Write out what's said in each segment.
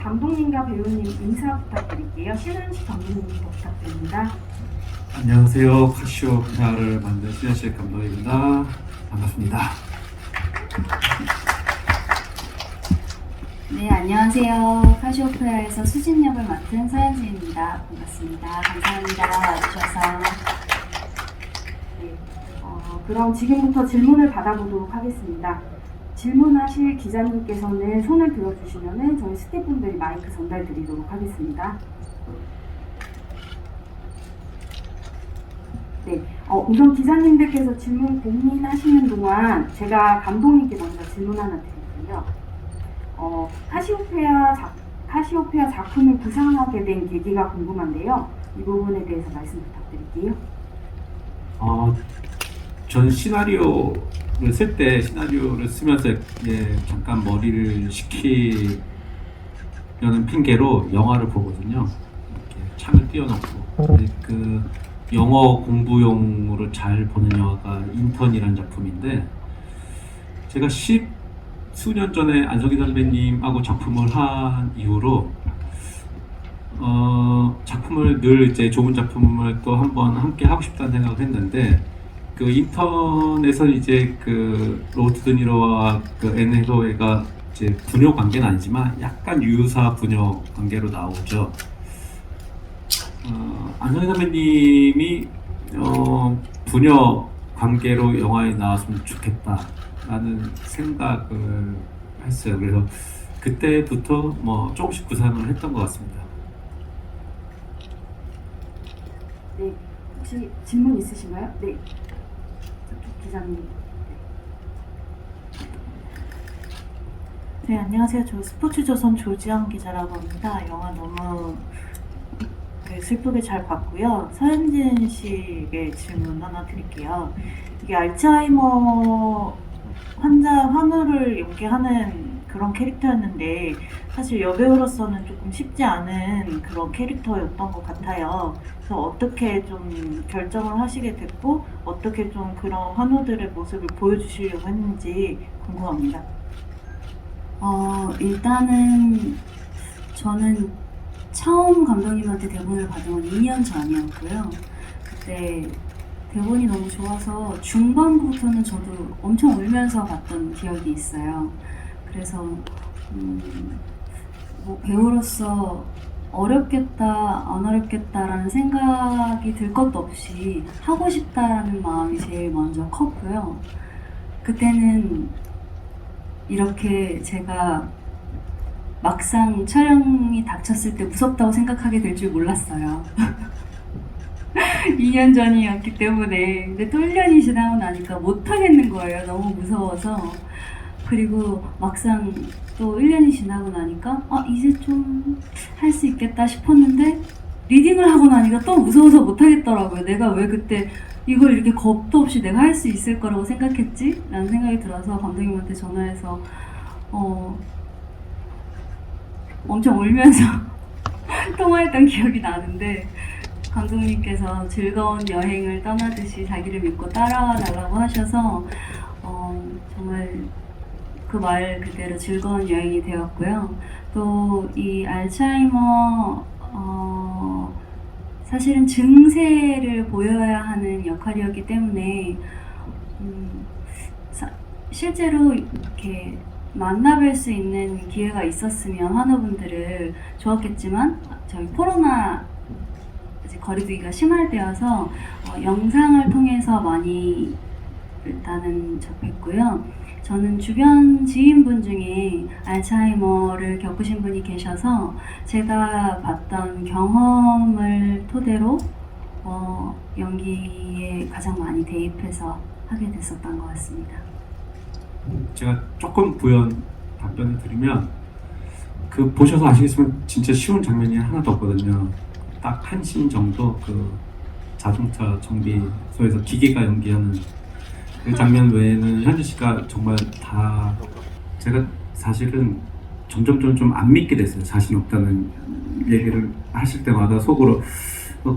감독님과 배우님 인사 부탁드릴게요. 신한식 감독님부터 부탁드립니다. 안녕하세요. 카시오페아를 만든 신한식 감독입니다. 반갑습니다. 네, 안녕하세요. 카시오페아에서 수진 역을 맡은 서현지입니다. 반갑습니다. 감사합니다. 와주셔서. 네, 그럼 지금부터 질문을 받아보도록 하겠습니다. 질문하실 기자님께서는 손을 들어주시면 저희 스태프분들이 마이크 전달 드리도록 하겠습니다. 네, 우선 기자님들께서 질문 고민하시는 동안 제가 감독님께 먼저 질문 하나 드릴게요. 카시오페아 작품을 구상하게 된 계기가 궁금한데요. 이 부분에 대해서 말씀 부탁드릴게요. 전 시나리오를 쓰면서 잠깐 머리를 식히려는 핑계로 영화를 보거든요. 이렇게 창을 띄워놓고 그 영어 공부용으로 잘 보는 영화가 인턴이라는 작품인데, 제가 수년 전에 안석기 선배님하고 작품을 한 이후로 작품을 늘 이제 좋은 작품을 또 한번 함께 하고 싶다는 생각을 했는데, 그 인턴에서 이제 그 로버트 드니로와 그 앤 해서웨이가 이제 부녀 관계는 아니지만 약간 유사 부녀 관계로 나오죠. 안석기 선배님이 부녀 관계로 영화에 나왔으면 좋겠다라는 생각을 했어요. 그래서 그때부터 뭐 조금씩 구상을 했던 것 같습니다. 네, 혹시 질문 있으신가요? 네, 저쪽 기자님. 네, 안녕하세요. 저 스포츠조선 조지영 기자라고 합니다. 영화 너무 슬프게 잘 봤고요. 서현진 씨에게 질문 하나 드릴게요. 이게 알츠하이머 환자 환우를 연기하는 그런 캐릭터였는데, 사실 여배우로서는 조금 쉽지 않은 그런 캐릭터였던 것 같아요. 그래서 어떻게 좀 결정을 하시게 됐고, 어떻게 좀 그런 환우들의 모습을 보여주시려고 했는지 궁금합니다. 일단은 저는 처음 감독님한테 대본을 받은 건 2년 전이었고요. 그때 대본이 너무 좋아서 중반부터는 저도 엄청 울면서 봤던 기억이 있어요. 그래서 뭐 배우로서 어렵겠다, 안 어렵겠다라는 생각이 들 것도 없이 하고 싶다라는 마음이 제일 먼저 컸고요. 그때는 이렇게 제가 막상 촬영이 닥쳤을 때 무섭다고 생각하게 될 줄 몰랐어요. 2년 전이었기 때문에. 근데 또 1년이 지나고 나니까 못하겠는 거예요. 너무 무서워서. 그리고 막상 또 1년이 지나고 나니까 이제 좀 할 수 있겠다 싶었는데, 리딩을 하고 나니까 또 무서워서 못하겠더라고요. 내가 왜 그때 이걸 이렇게 겁도 없이 내가 할 수 있을 거라고 생각했지? 라는 생각이 들어서 감독님한테 전화해서 엄청 울면서 통화했던 기억이 나는데, 감독님께서 즐거운 여행을 떠나듯이 자기를 믿고 따라와 달라고 하셔서 정말 그 말 그대로 즐거운 여행이 되었고요. 또 이 알츠하이머 사실은 증세를 보여야 하는 역할이었기 때문에 실제로 이렇게 만나뵐 수 있는 기회가 있었으면 환우분들을 좋았겠지만, 저희 코로나 거리두기가 심할 때여서 영상을 통해서 많이 일단은 접했고요. 저는 주변 지인분 중에 알츠하이머를 겪으신 분이 계셔서 제가 봤던 경험을 토대로 연기에 가장 많이 대입해서 하게 됐었던 것 같습니다. 제가 조금 부연 답변을 드리면, 그 보셔서 아시겠지만 진짜 쉬운 장면이 하나도 없거든요. 딱 한 씬 정도, 그 자동차 정비소에서 기계가 연기하는 그 장면 외에는 현진 씨가 정말 다, 제가 사실은 점점 좀 안 믿게 됐어요. 자신 없다는 얘기를 하실 때마다 속으로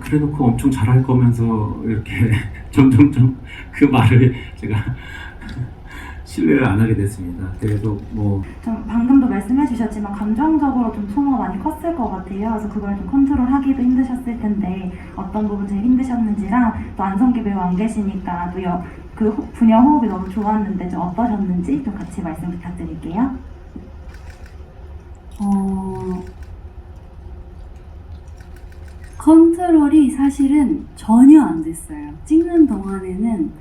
그래 놓고 엄청 잘할 거면서 이렇게 점점 그 말을 제가 신뢰를 안 하게 됐습니다. 그래서 뭐 좀 방금도 말씀해 주셨지만 감정적으로 좀 소모가 많이 컸을 것 같아요. 그래서 그걸 좀 컨트롤하기도 힘드셨을 텐데 어떤 부분 제일 힘드셨는지랑 또 안성기 배우 안 계시니까 또 그 분야 호흡이 너무 좋았는데 좀 어떠셨는지 좀 같이 말씀 부탁드릴게요. 컨트롤이 사실은 전혀 안 됐어요. 찍는 동안에는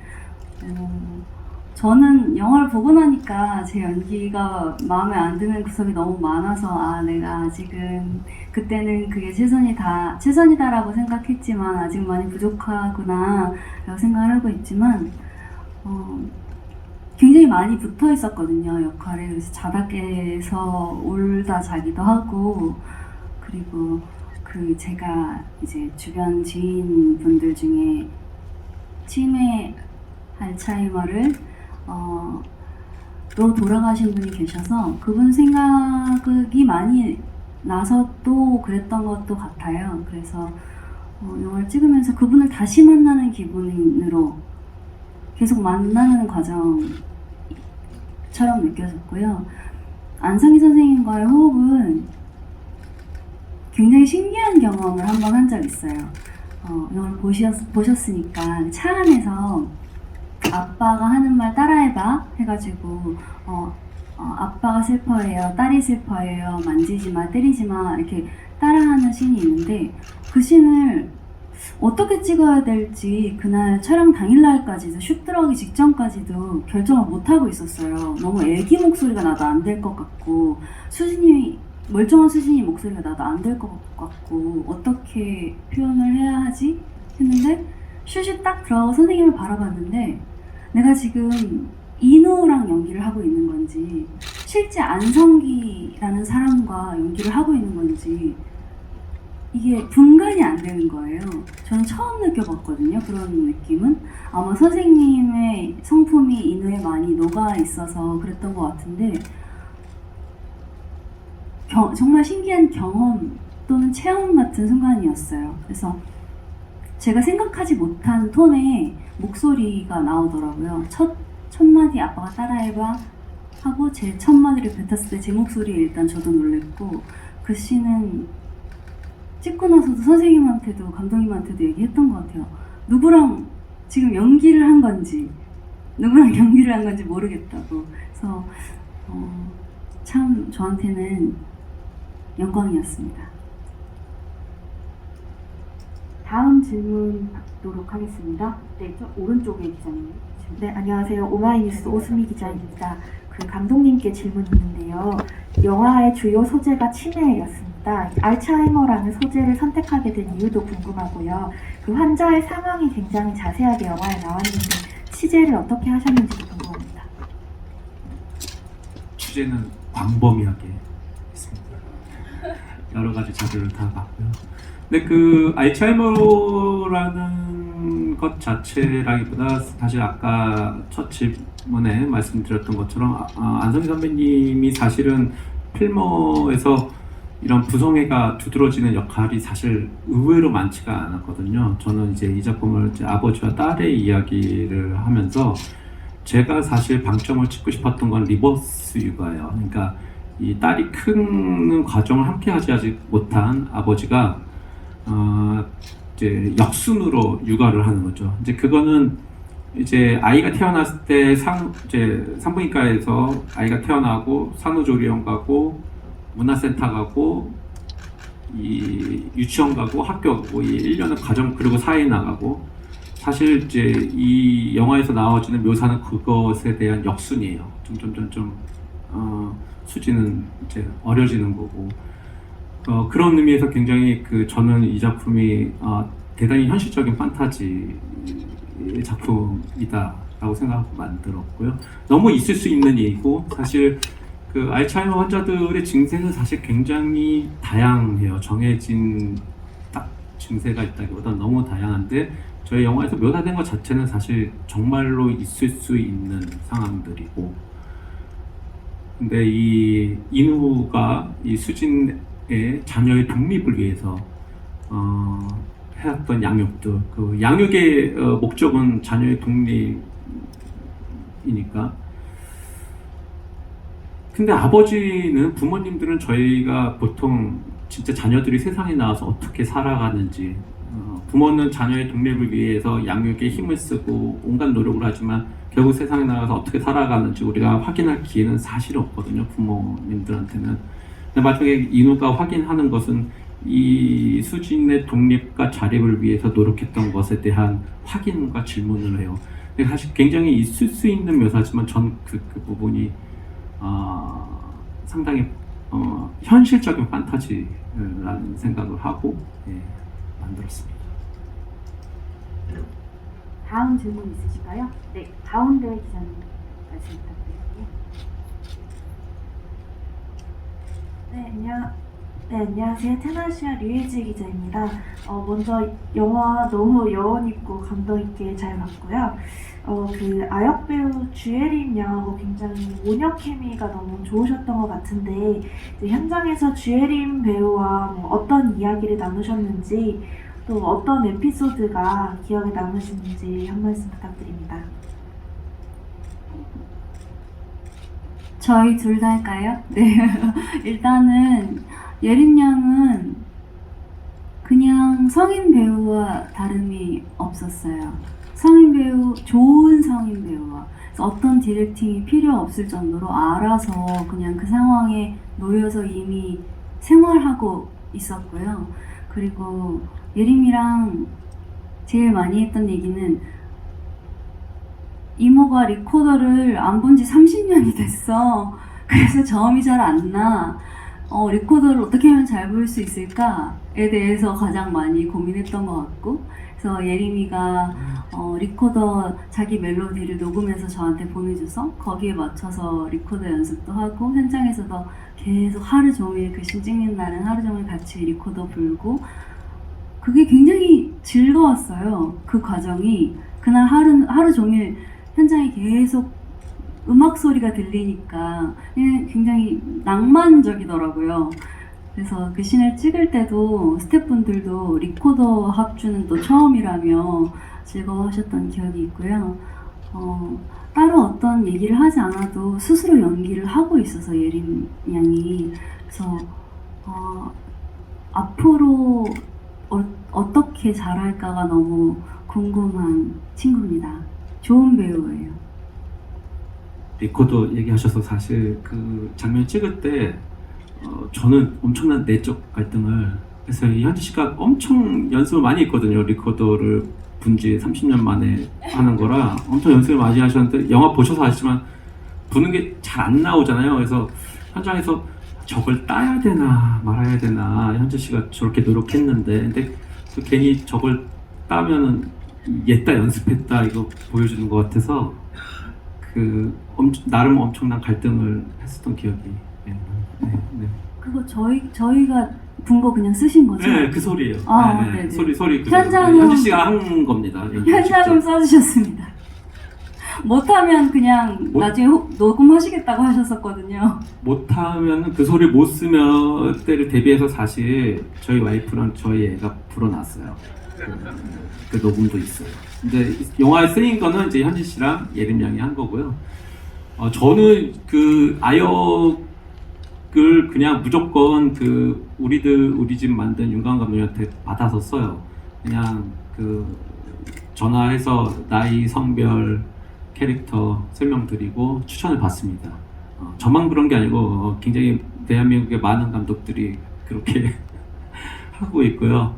저는 영화를 보고 나니까 제 연기가 마음에 안 드는 구석이 너무 많아서 내가 아직은 그때는 그게 최선이다라고 생각했지만 아직 많이 부족하구나 라고 생각을 하고 있지만 굉장히 많이 붙어 있었거든요, 역할에. 그래서 자다 깨서 울다 자기도 하고, 그리고 제가 이제 주변 지인분들 중에 치매 알츠하이머를 로 돌아가신 분이 계셔서 그분 생각이 많이 나서 또 그랬던 것도 같아요. 그래서 영화를 찍으면서 그분을 다시 만나는 기분으로 계속 만나는 과정처럼 느껴졌고요. 안성기 선생님과의 호흡은 굉장히 신기한 경험을 한번 한 적 있어요. 영화를 보셨으니까 차 안에서 아빠가 하는 말 따라해봐 해가지고 아빠가 슬퍼해요, 딸이 슬퍼해요, 만지지마, 때리지마 이렇게 따라하는 씬이 있는데 그 씬을 어떻게 찍어야 될지 그날 촬영 당일날까지도 슛 들어가기 직전까지도 결정을 못하고 있었어요. 너무 애기 목소리가 나도 안 될 것 같고 멀쩡한 수진이 목소리가 나도 안 될 것 같고 어떻게 표현을 해야 하지? 했는데 슛이 딱 들어가고 선생님을 바라봤는데 내가 지금 인우랑 연기를 하고 있는 건지 실제 안성기라는 사람과 연기를 하고 있는 건지 이게 분간이 안 되는 거예요. 저는 처음 느껴봤거든요. 그런 느낌은 아마 선생님의 성품이 인우에 많이 녹아 있어서 그랬던 것 같은데 정말 신기한 경험 또는 체험 같은 순간이었어요. 그래서 제가 생각하지 못한 톤의 목소리가 나오더라고요. 첫 마디 아빠가 따라해봐 하고 제 첫 마디를 뱉었을 때 제 목소리에 일단 저도 놀랬고 그 씬은 찍고 나서도 선생님한테도 감독님한테도 얘기했던 것 같아요. 누구랑 지금 연기를 한 건지 모르겠다고. 그래서 참 저한테는 영광이었습니다. 다음 질문 받도록 하겠습니다. 네, 저 오른쪽에 기자님. 네, 안녕하세요. 오마이뉴스 오수미 기자입니다. 감독님께 질문이 있는데요. 영화의 주요 소재가 치매였습니다. 알츠하이머라는 소재를 선택하게 된 이유도 궁금하고요. 그 환자의 상황이 굉장히 자세하게 영화에 나왔는데 취재를 어떻게 하셨는지도 궁금합니다. 취재는 광범위하게 했습니다. 여러 가지 자료를 다 봤고요. 근데 그 알츠하이머라는 것 자체라기보다 사실 아까 첫 질문에 말씀드렸던 것처럼 안성기 선배님이 사실은 필모에서 이런 부성애가 두드러지는 역할이 사실 의외로 많지가 않았거든요. 저는 이제 이 작품을 이제 아버지와 딸의 이야기를 하면서 제가 사실 방점을 찍고 싶었던 건 리버스 육아예요. 그러니까 이 딸이 크는 과정을 함께 하지 못한 아버지가 이제 역순으로 육아를 하는 거죠. 이제 그거는 이제 아이가 태어났을 때 이제 산부인과에서 아이가 태어나고 산후조리원 가고 문화센터 가고 이 유치원 가고 학교 가고 이 1년의 과정 그리고 사회 나가고 사실 이제 이 영화에서 나와지는 묘사는 그것에 대한 역순이에요. 점점 수지는 이제 어려지는 거고 그런 의미에서 굉장히 저는 이 작품이 대단히 현실적인 판타지 작품이다라고 생각하고 만들었고요. 너무 있을 수 있는 얘기고 사실 그 알츠하이머 환자들의 증세는 사실 굉장히 다양해요. 정해진 딱 증세가 있다기보다 너무 다양한데 저희 영화에서 묘사된 것 자체는 사실 정말로 있을 수 있는 상황들이고 근데 이 인우가 이 수진의 자녀의 독립을 위해서 해왔던 양육들 그 양육의 목적은 자녀의 독립이니까 근데 아버지는 부모님들은 저희가 보통 진짜 자녀들이 세상에 나와서 어떻게 살아가는지 부모는 자녀의 독립을 위해서 양육에 힘을 쓰고 온갖 노력을 하지만 결국 세상에 나가서 어떻게 살아가는지 우리가 확인할 기회는 사실 없거든요. 부모님들한테는. 근데 마지막에 인우가 확인하는 것은 이 수진의 독립과 자립을 위해서 노력했던 것에 대한 확인과 질문을 해요. 근데 사실 굉장히 있을 수 있는 묘사지만 전 그 부분이 상당히 현실적인 판타지라는 생각을 하고 만들었습니다. 다음 질문 있으실까요? 네, 가운데 기자님 말씀 부탁드릴게요. 네, 안녕하세요. 테나시아 류혜지 기자입니다. 먼저 영화 너무 여운 있고 감동 있게 잘 봤고요. 그 아역 배우 주예림 양하고 굉장히 모녀 케미가 너무 좋으셨던 것 같은데 이제 현장에서 주예림 배우와 뭐 어떤 이야기를 나누셨는지 또 어떤 에피소드가 기억에 남으시는지 한 말씀 부탁드립니다. 저희 둘 다 할까요? 네. 일단은 예린 양은 그냥 성인 배우와 다름이 없었어요. 성인 배우, 좋은 성인 배우와 어떤 디렉팅이 필요 없을 정도로 알아서 그냥 그 상황에 놓여서 이미 생활하고 있었고요. 그리고 예림이랑 제일 많이 했던 얘기는 이모가 리코더를 안 본 지 30년이 됐어. 그래서 저음이 잘 안 나. 리코더를 어떻게 하면 잘 부를 수 있을까에 대해서 가장 많이 고민했던 것 같고, 그래서 예림이가 리코더 자기 멜로디를 녹음해서 저한테 보내줘서 거기에 맞춰서 리코더 연습도 하고 현장에서도 계속 하루 종일 그 씬 찍는 날은 하루 종일 같이 리코더 불고 그게 굉장히 즐거웠어요. 그 과정이 그날 하루 종일 현장에 계속 음악 소리가 들리니까 굉장히 낭만적이더라고요. 그래서 그 씬을 찍을 때도 스태프분들도 리코더 합주는 또 처음이라며 즐거워하셨던 기억이 있고요. 따로 어떤 얘기를 하지 않아도 스스로 연기를 하고 있어서 예림 양이 그래서 앞으로 어떻게 잘할까가 너무 궁금한 친구입니다. 좋은 배우예요. 리코더 얘기하셔서 사실 그 장면 찍을 때 저는 엄청난 내적 갈등을 해서 현지 씨가 엄청 연습을 많이 했거든요. 리코더를 분지 30년 만에 하는 거라 엄청 연습을 많이 하셨는데 영화 보셔서 아시지만 부는 게 잘 안 나오잖아요. 그래서 현장에서 저걸 따야 되나 말아야 되나 현지 씨가 저렇게 노력했는데 근데 또 괜히 저걸 따면은 옛다 연습했다 이거 보여주는 것 같아서 나름 엄청난 갈등을 했었던 기억이. 네. 그거 저희가 분 거 그냥 쓰신 거죠? 네, 그 소리예요. 네네. 소리 현장은 현지 씨가 한 겁니다. 현장을 써주셨습니다. 못하면 그냥 나중에 녹음하시겠다고 하셨었거든요. 못하면 그 소리 못 쓰면 때를 대비해서 사실 저희 와이프랑 저희 애가 불어놨어요. 그 녹음도 있어요. 근데 영화에 쓰인 거는 이제 현지 씨랑 예림 양이 한 거고요. 저는 그 아역을 그냥 무조건 우리 집 만든 윤광 감독님한테 받아서 써요. 그냥 전화해서 나이, 성별, 캐릭터 설명드리고 추천을 받습니다. 저만 그런 게 아니고 굉장히 대한민국의 많은 감독들이 그렇게 하고 있고요.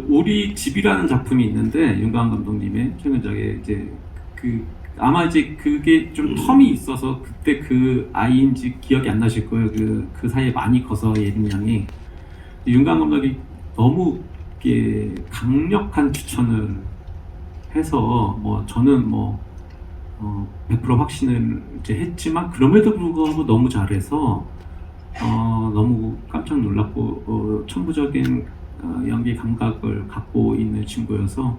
우리 집이라는 작품이 있는데 윤광 감독님의 최근작에 이제 아마 이제 그게 좀 텀이 있어서 그때 그 아이인지 기억이 안 나실 거예요. 그 사이에 많이 커서 예림 양이 윤광 감독이 너무 강력한 추천을 해서 저는 100% 확신을 이제 했지만 그럼에도 불구하고 너무 잘해서 너무 깜짝 놀랐고 천부적인 연기 감각을 갖고 있는 친구여서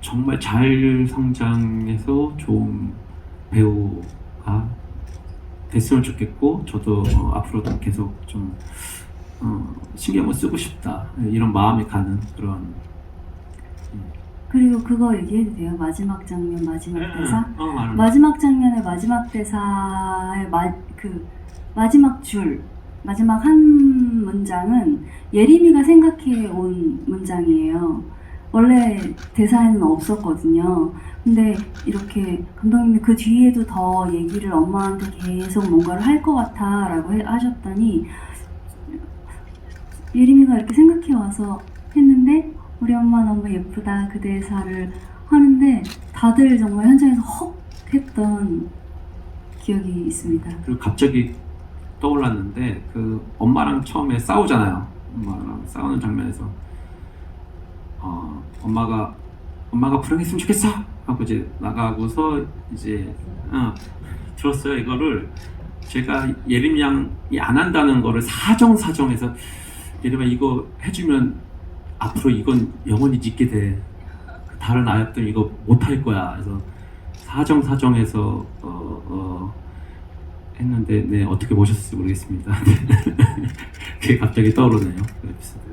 정말 잘 성장해서 좋은 배우가 됐으면 좋겠고 저도 앞으로도 계속 좀 신경을 쓰고 싶다 이런 마음이 가는 그런 그리고 그거 얘기해도 돼요? 마지막 장면, 마지막 대사? 말은. 마지막 장면의 마지막 대사의 마지막 줄, 마지막 한 문장은 예림이가 생각해 온 문장이에요. 원래 대사에는 없었거든요. 근데 이렇게 감독님이 그 뒤에도 더 얘기를 엄마한테 계속 뭔가를 할 것 같아 라고 하셨더니 예림이가 이렇게 생각해 와서 했는데 우리 엄마 너무 예쁘다 그 대사를 하는데 다들 정말 현장에서 헉 했던 기억이 있습니다. 그리고 갑자기 떠올랐는데 그 엄마랑 처음에 싸우잖아요. 엄마랑 싸우는 장면에서 엄마가 불행했으면 좋겠어 하고 이제 나가고서 이제 들었어요. 이거를 제가 예림 양이 안 한다는 거를 사정해서 예림아 이거 해주면 앞으로 이건 영원히 잊게 돼. 다른 아이들 이거 못 할 거야. 그래서 사정해서 했는데 네 어떻게 보셨을지 모르겠습니다. 그게 갑자기 떠오르네요. 그 에피소드가.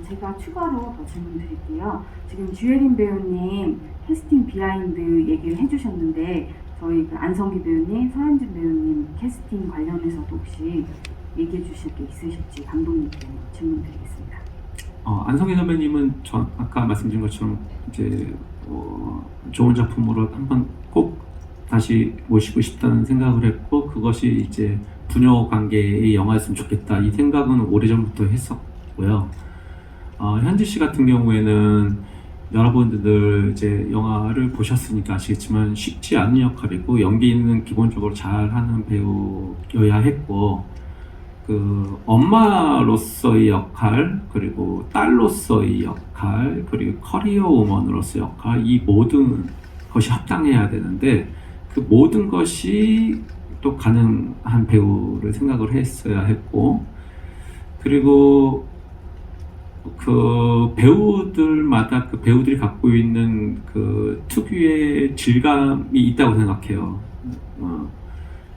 제가 추가로 더 질문 드릴게요. 지금 주예린 배우님 캐스팅 비하인드 얘기를 해주셨는데 저희 그 안성기 배우님, 서현진 배우님 캐스팅 관련해서도 혹시 얘기해 주실 게 있으실지 감독님께 질문 드리겠습니다. 안성기 선배님은 전 아까 말씀드린 것처럼 이제 좋은 작품으로 한번 꼭 다시 모시고 싶다는 생각을 했고 그것이 이제 부녀 관계의 영화였으면 좋겠다 이 생각은 오래전부터 했었고요. 현지 씨 같은 경우에는 여러분들 이제 영화를 보셨으니까 아시겠지만 쉽지 않은 역할이고 연기는 기본적으로 잘하는 배우여야 했고 그 엄마로서의 역할 그리고 딸로서의 역할 그리고 커리어 우먼으로서의 역할 이 모든 것이 합당해야 되는데 그 모든 것이 또 가능한 배우를 생각을 했어야 했고 그리고 그 배우들마다 그 배우들이 갖고 있는 그 특유의 질감이 있다고 생각해요.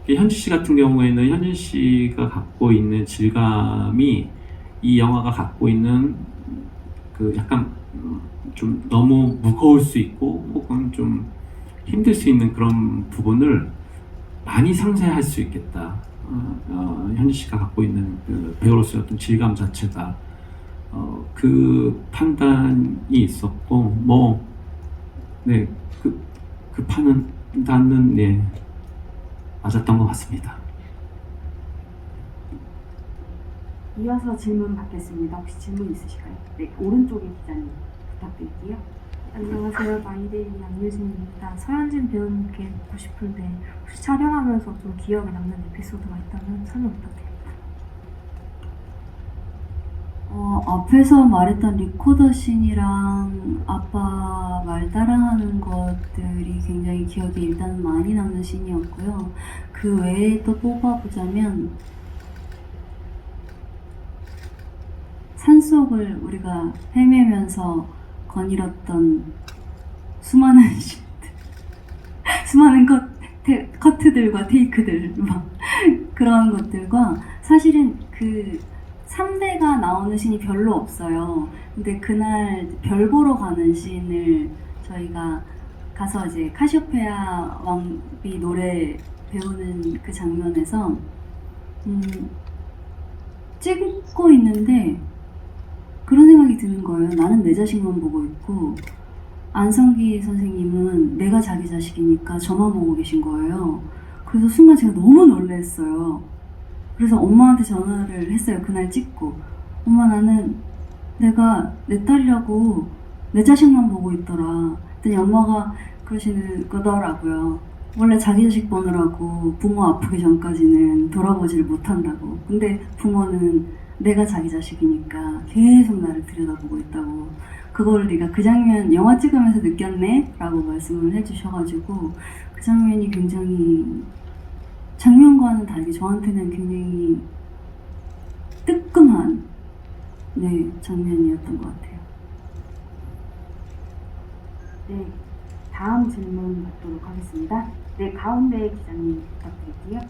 현지 씨 같은 경우에는 현진 씨가 갖고 있는 질감이 이 영화가 갖고 있는 그 약간 좀 너무 무거울 수 있고 혹은 좀 힘들 수 있는 그런 부분을 많이 상쇄할 수 있겠다. 현지 씨가 갖고 있는 그 배우로서의 어떤 질감 자체가 그 판단이 있었고 그 판단은 네 맞았던 것 같습니다. 이어서 질문 받겠습니다. 혹시 질문 있으실까요? 네, 오른쪽에 기자님 부탁드릴게요. 안녕하세요. 마이데이 양유진입니다. 서현진 배우님께 묻고 싶은데 혹시 촬영하면서 좀 기억에 남는 에피소드가 있다면 설명 부탁드립니다. 앞에서 말했던 리코더 씬이랑 아빠 말 따라하는 것들이 굉장히 기억에 일단 많이 남는 씬이었고요. 그 외에 또 뽑아보자면 산속을 우리가 헤매면서 거닐었던 수많은 씬들, 수많은 커트들과 테이크들 막 그런 것들과 사실은 그 3대가 나오는 씬이 별로 없어요. 근데 그날 별 보러 가는 씬을 저희가 가서 이제 카시오페아 왕비 노래 배우는 그 장면에서 찍고 있는데 그런 생각이 드는 거예요. 나는 내 자식만 보고 있고 안성기 선생님은 내가 자기 자식이니까 저만 보고 계신 거예요. 그래서 순간 제가 너무 놀랐어요. 그래서 엄마한테 전화를 했어요. 그날 찍고. 엄마 나는 내가 내 딸이라고 내 자식만 보고 있더라. 그랬더니 엄마가 그러시는 거더라고요. 원래 자기 자식 보느라고 부모 아프기 전까지는 돌아보지를 못한다고. 근데 부모는 내가 자기 자식이니까 계속 나를 들여다보고 있다고. 그걸 네가 그 장면 영화 찍으면서 느꼈네? 라고 말씀을 해주셔가지고 그 장면이 굉장히 장면과는 다르게 저한테는 굉장히 뜨끔한 장면이었던 것 같아요. 네, 다음 질문 받도록 하겠습니다. 네, 가운데 기자님 부탁드릴게요.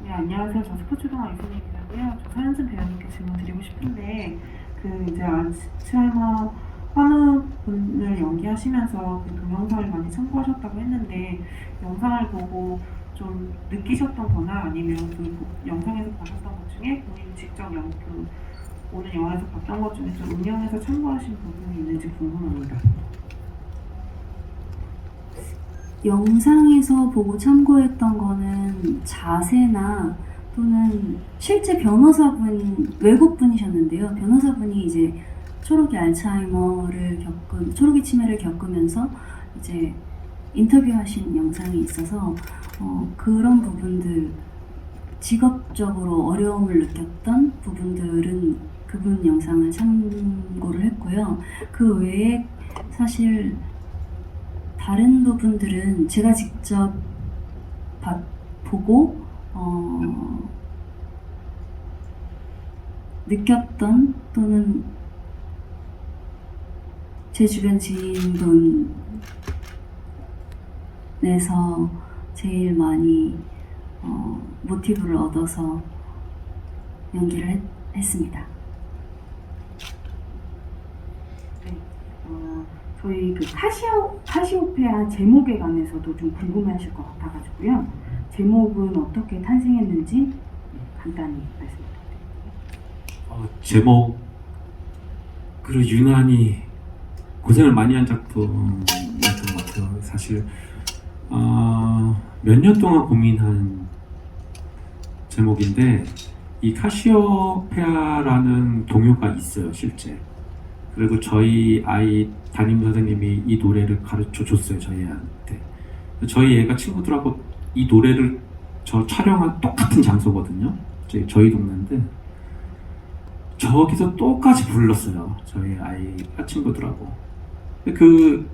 네, 안녕하세요. 저 스포츠동화 이선희이고요. 저 서현진 배우님께 질문 드리고 싶은데 그 이제 알츠하이머 환우분을 연기하시면서 그 동영상을 많이 참고하셨다고 했는데 영상을 보고 좀 느끼셨던 거나 아니면 그 영상에서 보셨던 것 중에 본인 직접 오늘 영화에서 봤던 것 중에 좀 응용해서 참고하신 부분이 있는지 궁금합니다. 영상에서 보고 참고했던 거는 자세나 또는 실제 변호사분, 외국분이셨는데요. 변호사분이 이제 초록이 초록이 치매를 겪으면서 이제 인터뷰하신 영상이 있어서 그런 부분들, 직업적으로 어려움을 느꼈던 부분들은 그분 영상을 참고를 했고요. 그 외에 사실 다른 부분들은 제가 직접 보고 느꼈던 또는 제 주변 지인분에서 제일 많이 모티브를 얻어서 연기를 했습니다. 저희 그 카시오페아 제목에 관해서도 좀 궁금해하실 것 같아가지고요. 제목은 어떻게 탄생했는지 간단히 말씀 부탁드립니다. 제목으로 유난히 고생을 많이 한 작품이었던 것 같아요. 사실 몇 년 동안 고민한 제목인데 이 카시오페아라는 동요가 있어요, 실제. 그리고 저희 아이 담임 선생님이 이 노래를 가르쳐 줬어요, 저희 애한테. 저희 애가 친구들하고 이 노래를 촬영한 똑같은 장소거든요. 저희 동네인데 저기서 똑같이 불렀어요, 저희 아이가 친구들하고. 그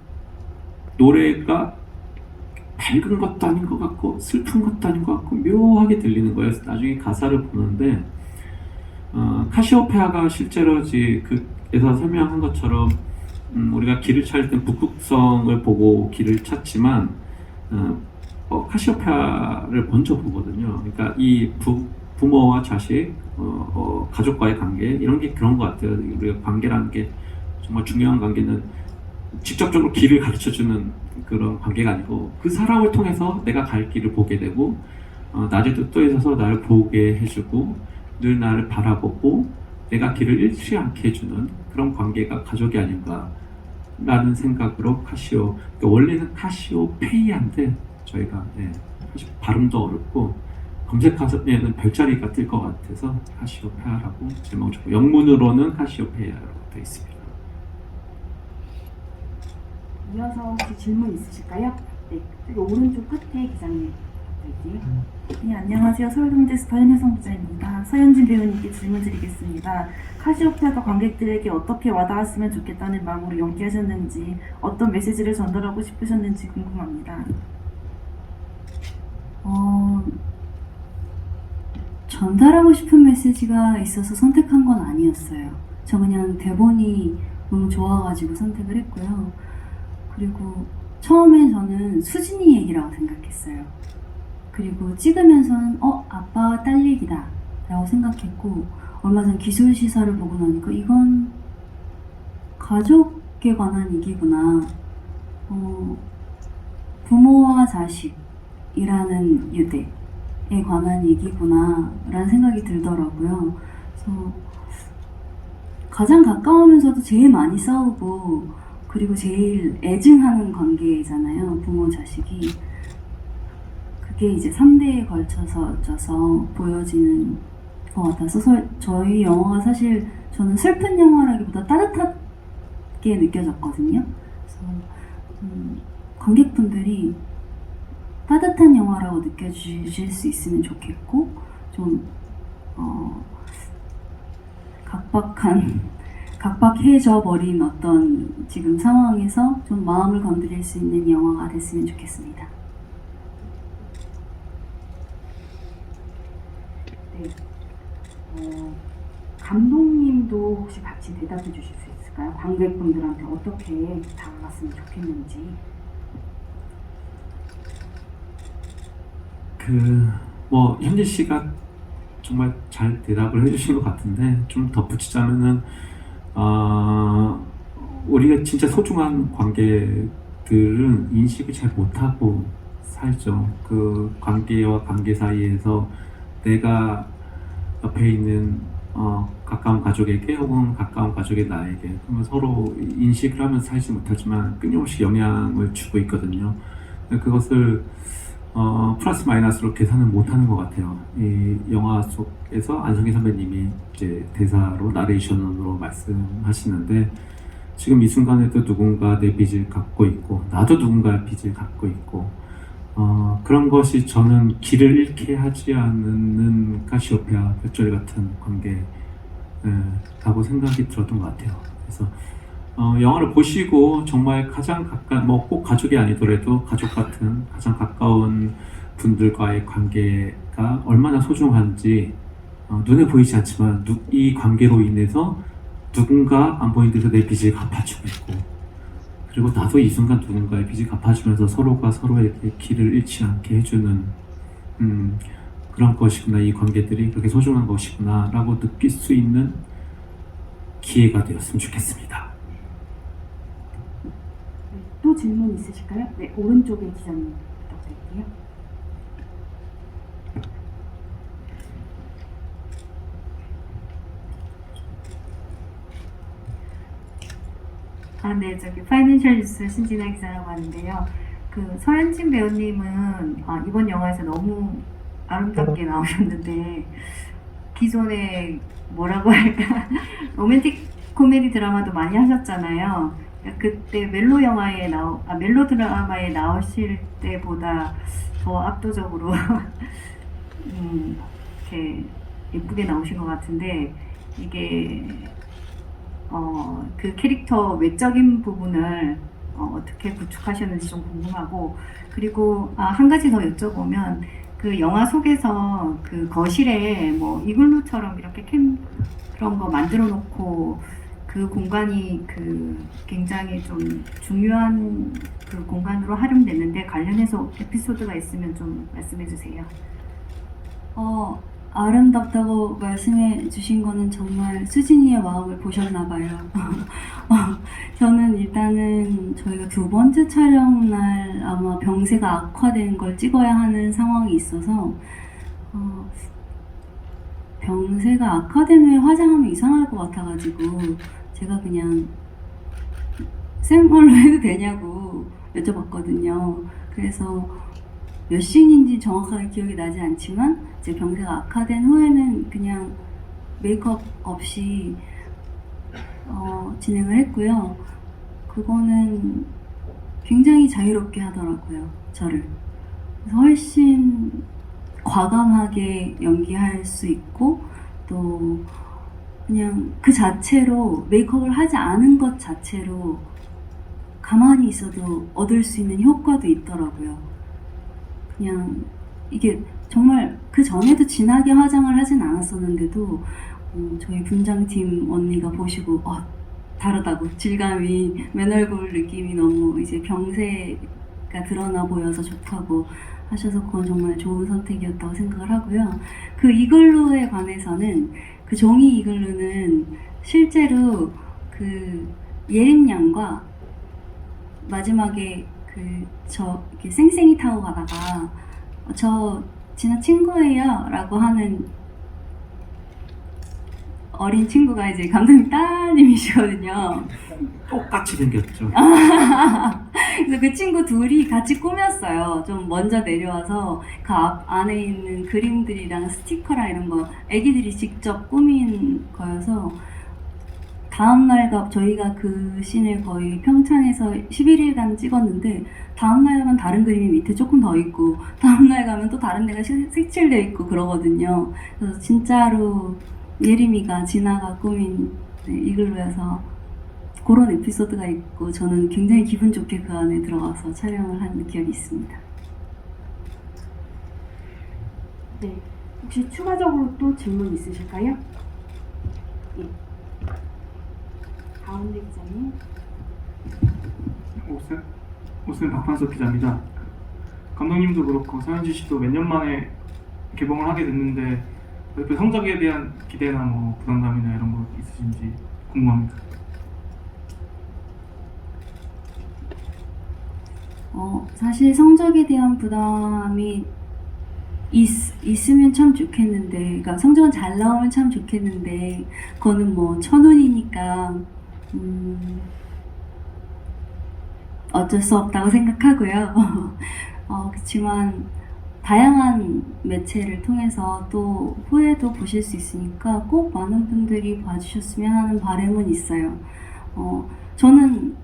노래가 밝은 것도 아닌 것 같고 슬픈 것도 아닌 것 같고 묘하게 들리는 거예요. 나중에 가사를 보는데 카시오페아가 실제로 그에서 설명한 것처럼 우리가 길을 찾을 땐 북극성을 보고 길을 찾지만 카시오페아를 먼저 보거든요. 그러니까 이 부모와 자식, 가족과의 관계 이런 게 그런 것 같아요. 우리가 관계라는 게 정말 중요한 관계는 직접적으로 길을 가르쳐주는 그런 관계가 아니고 그 사람을 통해서 내가 갈 길을 보게 되고 낮에도 떠 있어서 나를 보게 해주고 늘 나를 바라보고 내가 길을 잃지 않게 해주는 그런 관계가 가족이 아닌가 라는 생각으로 그러니까 원래는 카시오페이아인데 저희가 사실 발음도 어렵고 검색하면은 별자리가 뜰 것 같아서 카시오페아라고 제목을 줬고 영문으로는 카시오페이아라고 되어 있습니다. 이어서 혹시 질문 있으실까요? 네, 저기 오른쪽 끝에 기자님 여기. 네, 안녕하세요. 서울경제스타 현혜성 기자입니다. 서현진 배우님께 질문 드리겠습니다. 카시오페아가 관객들에게 어떻게 와닿았으면 좋겠다는 마음으로 연기하셨는지, 어떤 메시지를 전달하고 싶으셨는지 궁금합니다. 전달하고 싶은 메시지가 있어서 선택한 건 아니었어요. 저 그냥 대본이 너무 좋아가지고 선택을 했고요. 그리고 처음엔 저는 수진이 얘기라고 생각했어요. 그리고 찍으면서는 아빠와 딸 얘기다 라고 생각했고 얼마 전 기술시사를 보고 나니까 이건 가족에 관한 얘기구나. 부모와 자식이라는 유대에 관한 얘기구나 라는 생각이 들더라고요. 그래서 가장 가까우면서도 제일 많이 싸우고 그리고 제일 애증하는 관계잖아요. 부모, 자식이. 그게 이제 3대에 걸쳐서 보여지는 것 같아서 저희 영화가 사실 저는 슬픈 영화라기보다 따뜻하게 느껴졌거든요. 그래서 관객분들이 따뜻한 영화라고 느껴주실 수 있으면 좋겠고 좀 각박해져 버린 어떤 지금 상황에서 좀 마음을 건드릴 수 있는 영화가 됐으면 좋겠습니다. 네. 감독님도 혹시 같이 대답해 주실 수 있을까요? 관객분들한테 어떻게 다가갔으면 좋겠는지. 현진 씨가 정말 잘 대답을 해주신 것 같은데 좀 덧붙이자면은 우리가 진짜 소중한 관계들은 인식을 잘 못하고 살죠. 그 관계와 관계 사이에서 내가 옆에 있는 가까운 가족에게 혹은 가까운 가족의 나에게 그러면 서로 인식을 하면서 살지 못하지만 끊임없이 영향을 주고 있거든요. 그것을 플러스 마이너스로 계산을 못하는 것 같아요. 이 영화 속에서 안성기 선배님이 이제 대사로 나레이션으로 말씀하시는데 지금 이 순간에도 누군가 내 빚을 갖고 있고 나도 누군가의 빚을 갖고 있고 그런 것이 저는 길을 잃게 하지 않는 카시오페아 볕조리 같은 관계라고 생각이 들었던 것 같아요. 그래서 영화를 보시고 정말 가장 가까운 뭐 꼭 가족이 아니더라도 가족 같은 가장 가까운 분들과의 관계가 얼마나 소중한지 눈에 보이지 않지만 이 관계로 인해서 누군가 안 보이는 데서 내 빚을 갚아주고 있고 그리고 나도 이 순간 누군가의 빚을 갚아주면서 서로가 서로에게 길을 잃지 않게 해주는 그런 것이구나. 이 관계들이 그렇게 소중한 것이구나 라고 느낄 수 있는 기회가 되었으면 좋겠습니다. 또 질문 있으실까요? 네, 오른쪽에 기자님 부탁드릴게요. 네, 저기 파이낸셜 뉴스 신진아 기자라고 하는데요. 그 서현진 배우님은 이번 영화에서 너무 아름답게 나오셨는데 기존에 뭐라고 할까 로맨틱 코미디 드라마도 많이 하셨잖아요. 그때 멜로 영화에 멜로 드라마에 나오실 때보다 더 압도적으로 이렇게 예쁘게 나오신 것 같은데 이게 그 캐릭터 외적인 부분을 어떻게 구축하셨는지 좀 궁금하고 그리고 한 가지 더 여쭤보면 그 영화 속에서 그 거실에 뭐 이글루처럼 이렇게 그런 거 만들어 놓고 그 공간이 그 굉장히 좀 중요한 그 공간으로 활용됐는데 관련해서 에피소드가 있으면 좀 말씀해 주세요. 아름답다고 말씀해 주신 거는 정말 수진이의 마음을 보셨나 봐요. 저는 일단은 저희가 두 번째 촬영 날 아마 병세가 악화된 걸 찍어야 하는 상황이 있어서 병세가 악화된 후에 화장하면 이상할 것 같아가지고 제가 그냥 생얼로 해도 되냐고 여쭤봤거든요. 그래서 몇 씬인지 정확하게 기억이 나지 않지만 제 병세가 악화된 후에는 그냥 메이크업 없이 진행을 했고요. 그거는 굉장히 자유롭게 하더라고요, 저를. 그래서 훨씬 과감하게 연기할 수 있고 또 그냥 그 자체로 메이크업을 하지 않은 것 자체로 가만히 있어도 얻을 수 있는 효과도 있더라고요. 그냥 이게 정말 그 전에도 진하게 화장을 하진 않았었는데도 저희 분장팀 언니가 보시고 다르다고 질감이 맨 얼굴 느낌이 너무 이제 병세가 드러나 보여서 좋다고 하셔서 그건 정말 좋은 선택이었다고 생각을 하고요. 그 이글루에 관해서는 그 종이 이글루는 실제로 그 예림 양과 마지막에 이렇게 쌩쌩이 타고 가다가 저 진아 친구예요 라고 하는 어린 친구가 이제 감독님 따님이시거든요. 똑같이 생겼죠. 그래서 그 친구 둘이 같이 꾸몄어요. 좀 먼저 내려와서 그 안에 있는 그림들이랑 스티커랑 이런 거 애기들이 직접 꾸민 거여서 다음날 저희가 그 씬을 거의 평창에서 11일간 찍었는데 다음날 가면 다른 그림이 밑에 조금 더 있고 다음날 가면 또 다른 데가 색칠되어 있고 그러거든요. 그래서 진짜로 예림이가 진아가 꾸민 이글루여서 그런 에피소드가 있고 저는 굉장히 기분 좋게 그 안에 들어가서 촬영을 한 기억이 있습니다. 네, 혹시 추가적으로 또 질문 있으실까요? 예. 가운데 기자님. 옷은 박판석 기자입니다. 감독님도 그렇고 서현진 씨도 몇 년 만에 개봉을 하게 됐는데 그 성적에 대한 기대나 뭐 부담감이나 이런 거 있으신지 궁금합니다. 사실 성적에 대한 부담이 있으면 참 좋겠는데, 그러니까 성적은 잘 나오면 참 좋겠는데, 그거는 뭐 천운이니까 어쩔 수 없다고 생각하고요. 그렇지만 다양한 매체를 통해서 또 후회도 보실 수 있으니까 꼭 많은 분들이 봐주셨으면 하는 바람은 있어요. 저는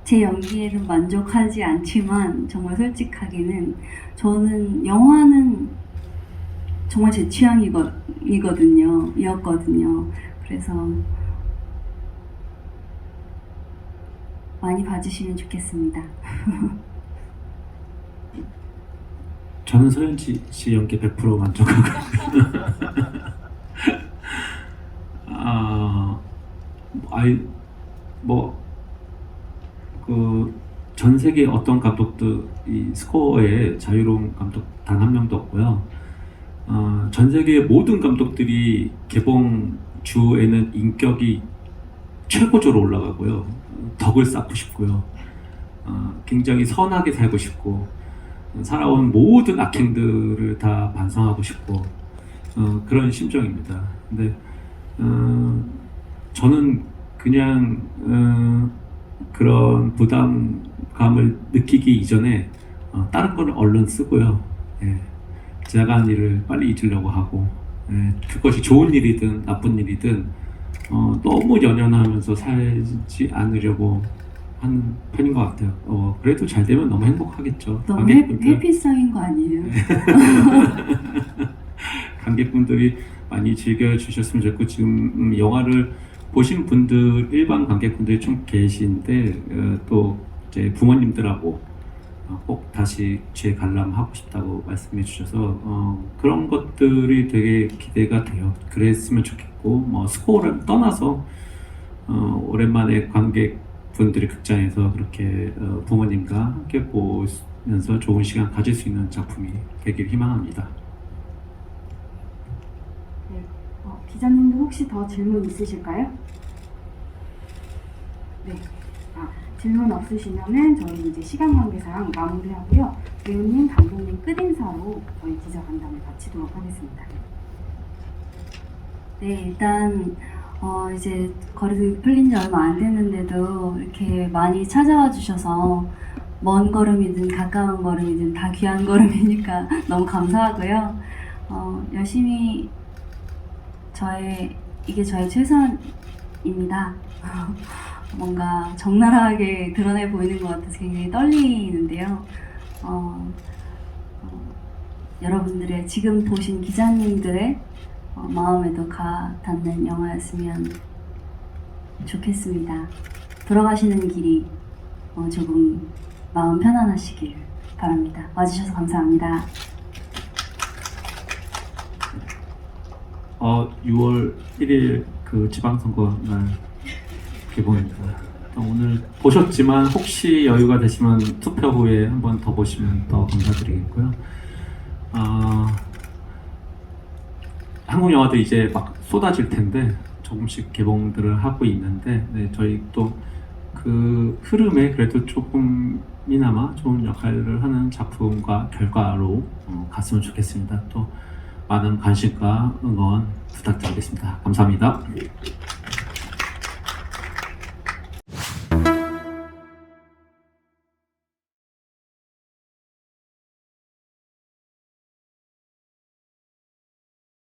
제 연기에는 만족하지 않지만 정말 솔직하게는 저는 영화는 정말 제 취향이었거든요. 그래서 많이 봐주시면 좋겠습니다. 저는 서현지 씨 연기 100% 만족하고 전 세계 어떤 감독도 이 스코어에 자유로운 감독 단 한 명도 없고요. 전 세계 모든 감독들이 개봉 주에는 인격이 최고조로 올라가고요. 덕을 쌓고 싶고요. 굉장히 선하게 살고 싶고 살아온 모든 악행들을 다 반성하고 싶고 그런 심정입니다. 근데 저는 그냥 그런 부담감을 느끼기 이전에 다른 거를 얼른 쓰고요. 예, 제가 한 일을 빨리 잊으려고 하고 그것이 좋은 일이든 나쁜 일이든 너무 연연하면서 살지 않으려고 하는 편인 것 같아요. 그래도 잘 되면 너무 행복하겠죠. 너무 회피성인 거 아니에요? 관객분들이 많이 즐겨주셨으면 좋겠고 지금 영화를 보신 분들 일반 관객분들이 좀 계신데 또 이제 부모님들하고 꼭 다시 재관람하고 싶다고 말씀해 주셔서 그런 것들이 되게 기대가 돼요. 그랬으면 좋겠고 뭐 스코어를 떠나서 오랜만에 관객분들이 극장에서 그렇게 부모님과 함께 보면서 좋은 시간 가질 수 있는 작품이 되길 희망합니다. 기자님도 혹시 더 질문 있으실까요? 네. 질문 없으시면은 저희 이제 시간 관계상 마무리하고요. 배우님, 감독님 끝인사로 저희 기자간담을 마치도록 하겠습니다. 네, 일단 이제 거리도 풀린 지 얼마 안 됐는데도 이렇게 많이 찾아와 주셔서 먼 걸음이든 가까운 걸음이든 다 귀한 걸음이니까 너무 감사하고요. 열심히 이게 저의 최선입니다. 뭔가 적나라하게 드러내 보이는 것 같아서 굉장히 떨리는데요. 여러분들의 지금 보신 기자님들의 마음에도 가 닿는 영화였으면 좋겠습니다. 돌아가시는 길이 조금 마음 편안하시길 바랍니다. 와주셔서 감사합니다. 6월 1일 그 지방선거 날 개봉입니다. 오늘 보셨지만 혹시 여유가 되시면 투표 후에 한 번 더 보시면 더 감사드리겠고요. 한국 영화도 이제 막 쏟아질 텐데 조금씩 개봉들을 하고 있는데 저희 또 그 흐름에 그래도 조금이나마 좋은 역할을 하는 작품과 결과로 갔으면 좋겠습니다. 또 많은 관심과 응원 부탁드리겠습니다. 감사합니다.